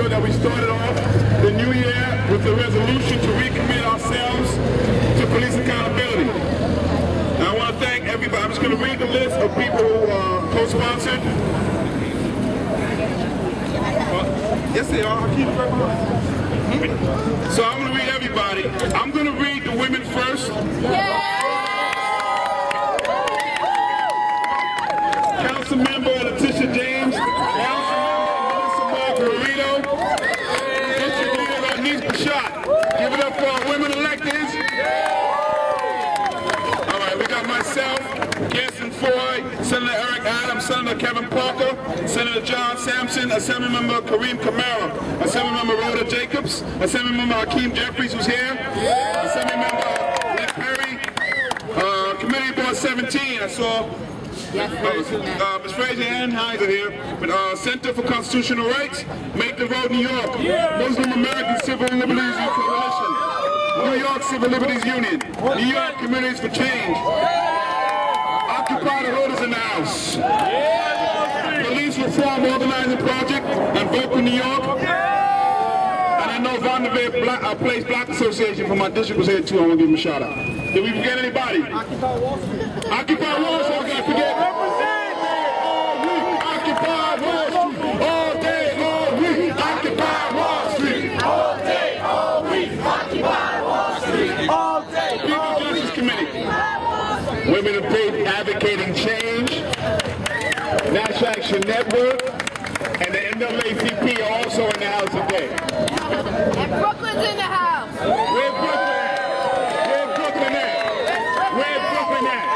sure that we started off the new year with the resolution to recommit ourselves to police accountability. And I want to thank everybody. I'm just going to read the list of people who co-sponsored. Yes, they are. I keep it right behind. So I'm going to read everybody. I'm going to read the women first. Councilmember Letitia James. Councilmember Melissa Margarito. District Leader Denise Bashot. Give it up for our women electeds. All right, we got myself, Gerson Foy, Senator Eric Adams, Senator Kevin Parker, Senator John Sampson, Assemblymember Kareem Kamara, Assemblymember Rhoda Jacobs, Assemblymember Hakeem Jeffries, who's here, Assemblymember Ed Perry, Committee Board 17, I saw Ms. Fraser and Hines are here, with Center for Constitutional Rights, Make the Road New York, Muslim American Civil Liberties Coalition, New York Civil Liberties Union, New York Communities for Change, Occupy the Road is in the house, Police Reform Organizing Project, and Vote for New York, and I know Vanderbilt Place Black Association from my district was here too. I want to give them a shout out. Did we forget anybody? Occupy Wall Street. Occupy Wall Street. I gotta forget. Occupy Wall Street. All day, all week. Occupy Wall Street. All day, all week. Occupy Wall Street. All day. People Justice Committee. Women of Faith Advocating Change. National Action Network. And the NAACP are also in the house today. And Brooklyn's in the house. Where's Brooklyn? Where's Brooklyn at? Where's Brooklyn at?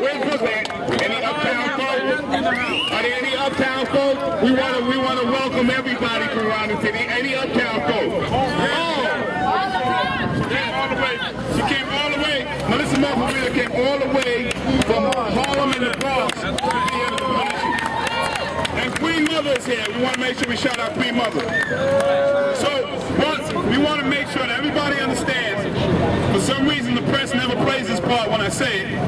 Where's Brooklyn? Any uptown folks? Are there any uptown folks? We want to welcome everybody from around the city. Any uptown folks? All the way. She came all the way. Melissa Margarita came all the way from Harlem and the Bronx to be here at the convention. And Queen Mother is here. We want to make sure we shout out Queen Mother. So we want to make sure that everybody understands. For some reason, the press never plays this part when I say it.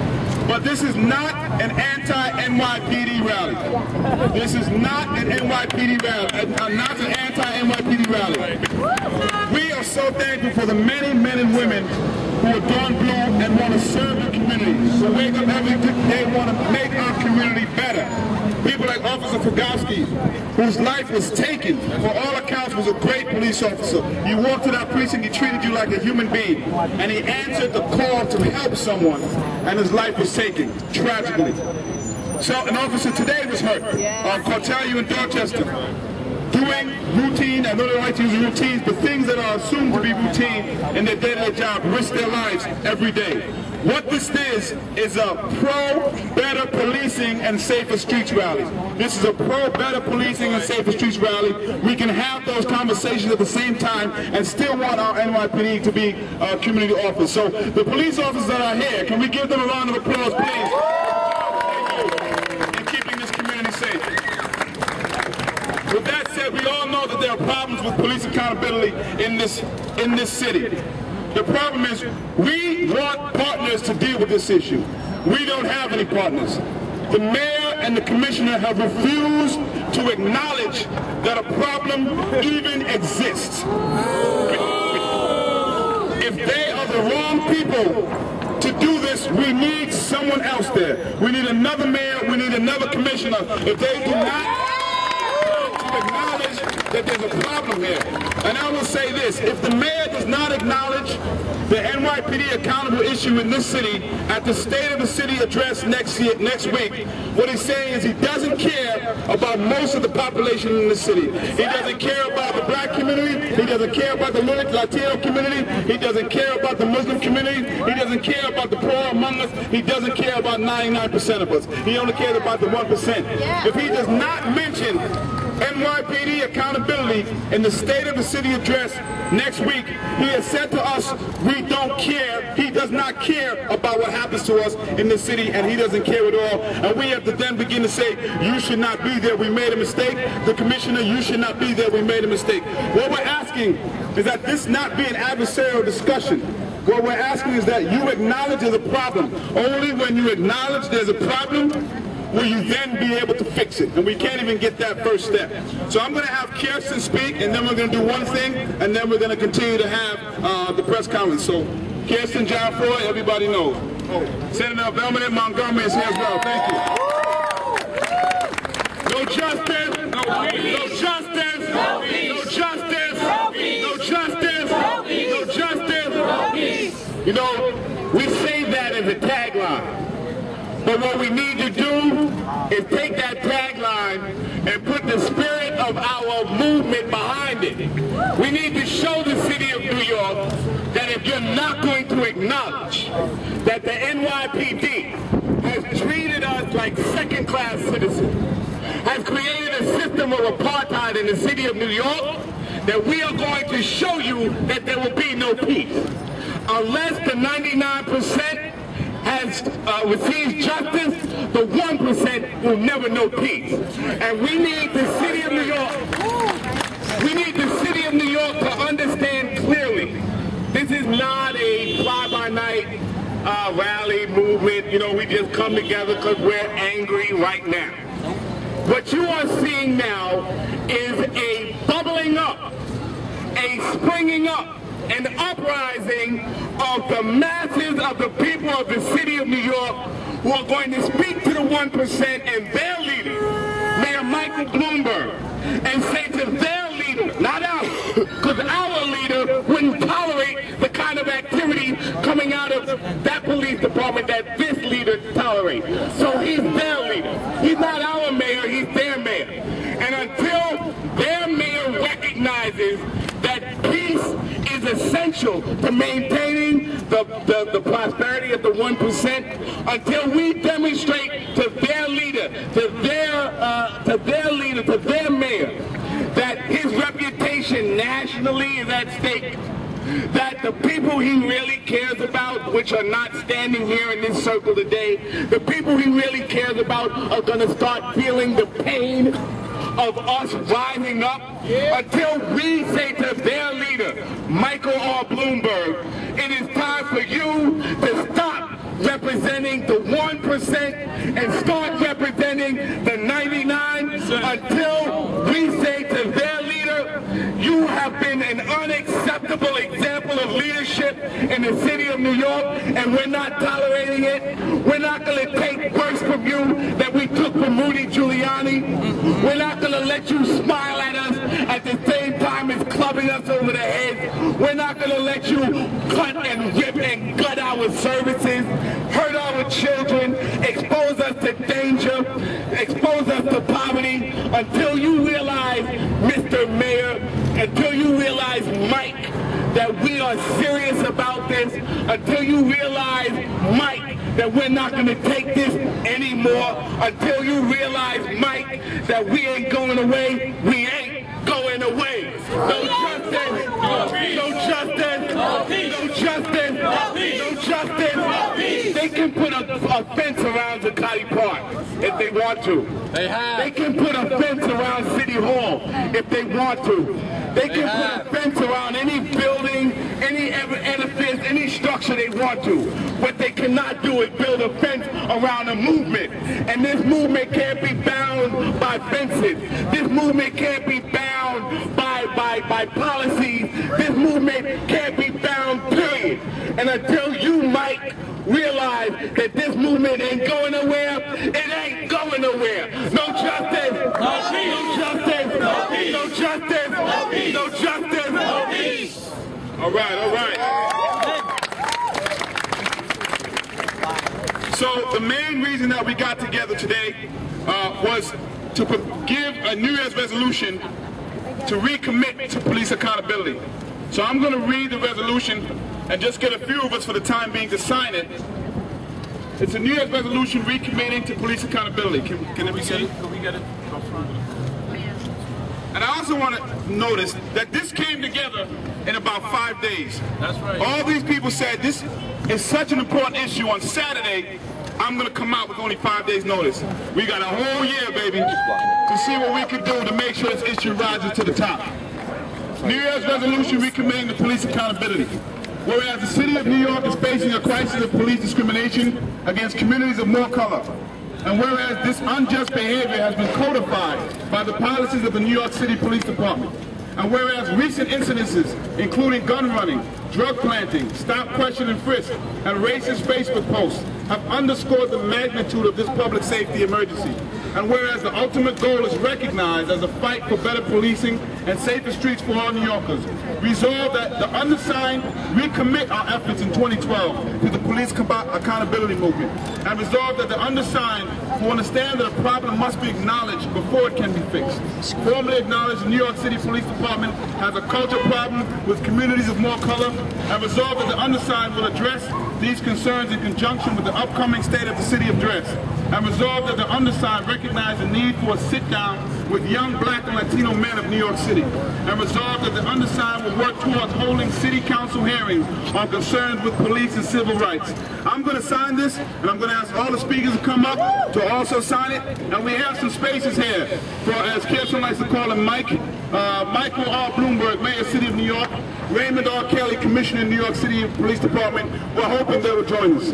But this is not an anti-NYPD rally. This is not an NYPD rally. Not an anti-NYPD rally. We are so thankful for the many men and women who are dawn blue and want to serve the community. Who wake up every day and want to make our community better. People like Officer Fogowski, whose life was taken, for all accounts was a great police officer. He walked to that precinct, he treated you like a human being, and he answered the call to help someone, and his life was taken, tragically. So an officer today was hurt on Cortelyou in Dorchester, doing routine, I know they like to use routines, but things that are assumed to be routine in their day-to-day job, risk their lives every day. What this is a pro-better policing and safer streets rally. This is a pro-better policing and safer streets rally. We can have those conversations at the same time and still want our NYPD to be a community office. So the police officers that are here, can we give them a round of applause, please? In keeping this community safe. With that said, we all know that there are problems with police accountability in this city. The problem is we want partners to deal with this issue. We don't have any partners. The mayor and the commissioner have refused to acknowledge that a problem even exists. If they are the wrong people to do this, we need someone else there. We need another mayor, we need another commissioner. If they do not acknowledge that there's a problem here. And I will say this, if the mayor does not acknowledge the NYPD accountable issue in this city at the State of the City address next week, what he's saying is he doesn't care about most of the population in the city. He doesn't care about the black community, he doesn't care about the Latino community, he doesn't care about the Muslim community, he doesn't care about the poor among us, he doesn't care about 99% of us. He only cares about the 1%. If he does not mention NYPD accountability in the State of the City address next week, he has said to us, we don't care. He does not care about what happens to us in the city, and he doesn't care at all. And we have to then begin to say, you should not be there, we made a mistake. The commissioner, you should not be there, we made a mistake. What we're asking is that this not be an adversarial discussion. What we're asking is that you acknowledge there's a problem. Only when you acknowledge there's a problem will you then be able to fix it? And we can't even get that first step. So I'm going to have Kirsten speak, and then we're going to do one thing, and then we're going to continue to have the press conference. So Kirsten, John Floyd, everybody knows. Oh, Senator Belmont Montgomery is here as well. Thank you. No justice, no peace. No justice, no peace. No justice, no peace. No justice, no peace. No justice, no peace. You know, we say that as a tagline. But what we need to do is take that tagline and put the spirit of our movement behind it. We need to show the city of New York that if you're not going to acknowledge that the NYPD has treated us like second-class citizens, has created a system of apartheid in the city of New York, that we are going to show you that there will be no peace. Unless the 99% has received justice, the 1% will never know peace. And we need the city of New York, to understand clearly, this is not a fly-by-night rally movement. You know, we just come together because we're angry right now. What you are seeing now is a bubbling up, a springing up, an uprising of the masses of the people of the city of New York who are going to speak to the 1% and their leader, Mayor Michael Bloomberg, and say to their leader, not ours, because our leader wouldn't tolerate the kind of activity coming out of that police department that this leader tolerates. So he's their leader. He's not our mayor, he's their mayor. And until their mayor recognizes that peace is essential to maintaining the prosperity of the 1%, until we demonstrate to their leader, to their mayor, that his reputation nationally is at stake, that the people he really cares about, which are not standing here in this circle today, the people he really cares about are going to start feeling the pain of us rising up, until we say to their leader, Michael R. Bloomberg, it is time for you to stop representing the 1% and start representing the 99, until we say to their leader, you have been an unacceptable example of leadership in the city of New York, and we're not tolerating it. We're not going to take worse from you that we took from Rudy Giuliani. We're not going to let you smile at us at the same time as clubbing us over the head. We're not going to let you cut and rip and gut our services, hurt our children, expose us to danger, expose us to poverty, until you realize, Mr. Mayor, until you realize, Mike, that we are serious about this, until you realize, Mike, that we're not going to take this anymore, until you realize, Mike, that we ain't going away, we ain't going away. No justice, no peace. No justice, no peace. No justice, no peace. No justice, no peace. They can put a fence around Zuccotti Park if they want to. They have. They can put a fence around City Hall if they want to. They can put a fence around any building, any edifice, any structure they want to. What they cannot do is build a fence around a movement. And this movement can't be bound by fences. This movement can't be bound by policies. This movement can't be bound, period. And until you, Mike, realize that this movement ain't going nowhere, it ain't going nowhere. No justice, no peace. No justice, no peace. No justice, no peace. No justice, no peace. All right, all right. So the main reason that we got together today was to give a New Year's resolution to recommit to police accountability. So I'm going to read the resolution and just get a few of us for the time being to sign it. It's a New Year's resolution recommitting to police accountability. Can we see it? Can we get it? And I also want to notice that this came together in about 5 days. That's right. All these people said this is such an important issue. On Saturday, I'm going to come out with only 5 days notice. We got a whole year, baby, to see what we can do to make sure this issue rises to the top. New Year's resolution recommitting to police accountability. Whereas the city of New York is facing a crisis of police discrimination against communities of more color, And whereas this unjust behavior has been codified by the policies of the New York City Police Department. And whereas recent incidences, including gun running, drug planting, stop, question, and frisk, and racist Facebook posts, have underscored the magnitude of this public safety emergency. And whereas the ultimate goal is recognized as a fight for better policing and safer streets for all New Yorkers, resolve that the undersigned recommit our efforts in 2012 to the police accountability movement, and resolve that the undersigned will understand that a problem must be acknowledged before it can be fixed. Formally acknowledge the New York City Police Department has a culture problem with communities of more color, and resolve that the undersigned will address these concerns in conjunction with the upcoming State of the City Address, and resolve that the undersigned recognize the need for a sit-down with young black and Latino men of New York City, and resolve that the undersigned will work towards holding city council hearings on concerns with police and civil rights. I'm going to sign this, and I'm going to ask all the speakers to come up to also sign it, and we have some spaces here for, as Kirsten likes to call him, Mike, Michael R. Bloomberg, Mayor, City of New York, Raymond R. Kelly, Commissioner in New York City Police Department. We're hoping they will join us.